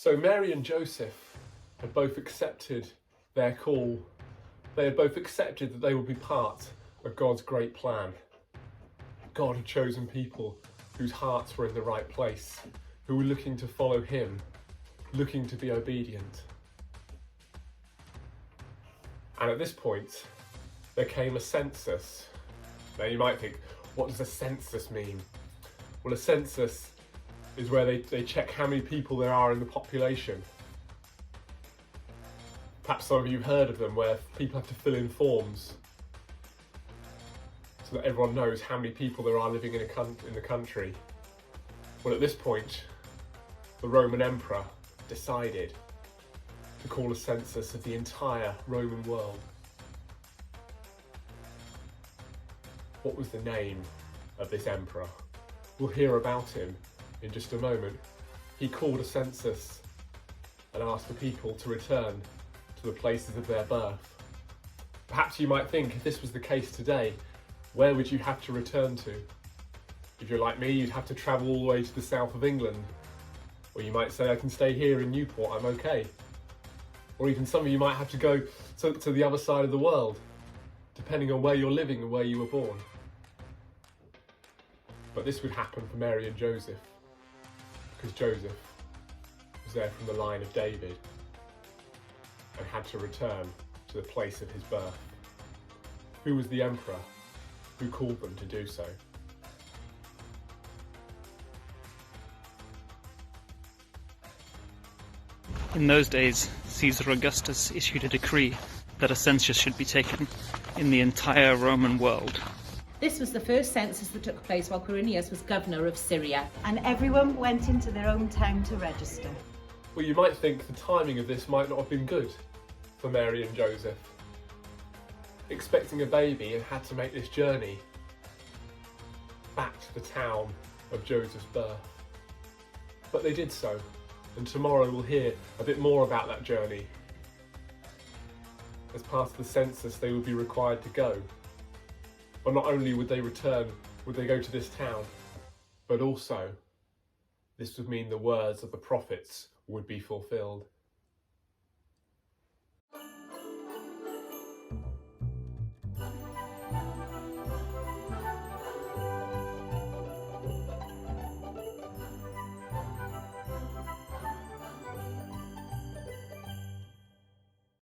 So Mary and Joseph had both accepted their call. They had both accepted that they would be part of God's great plan. God had chosen people whose hearts were in the right place, who were looking to follow him, looking to be obedient. And at this point, there came a census. Now you might think, what does a census mean? Well, a census is where they check how many people there are in the population. Perhaps some of you have heard of them, where people have to fill in forms so that everyone knows how many people there are living in the country. Well, at this point, the Roman Emperor decided to call a census of the entire Roman world. What was the name of this emperor? We'll hear about him in just a moment. He called a census and asked the people to return to the places of their birth. Perhaps you might think, if this was the case today, where would you have to return to? If you're like me, you'd have to travel all the way to the south of England. Or you might say, I can stay here in Newport, I'm okay. Or even some of you might have to go to the other side of the world, depending on where you're living and where you were born. But this would happen for Mary and Joseph, because Joseph was there from the line of David and had to return to the place of his birth. Who was the emperor who called them to do so? In those days, Caesar Augustus issued a decree that a census should be taken in the entire Roman world. This was the first census that took place while Quirinius was governor of Syria. And everyone went into their own town to register. Well, you might think the timing of this might not have been good for Mary and Joseph. Expecting a baby and had to make this journey back to the town of Joseph's birth. But they did so. And tomorrow we'll hear a bit more about that journey. As part of the census, they would be required to go. But not only would they return, would they go to this town, but also this would mean the words of the prophets would be fulfilled.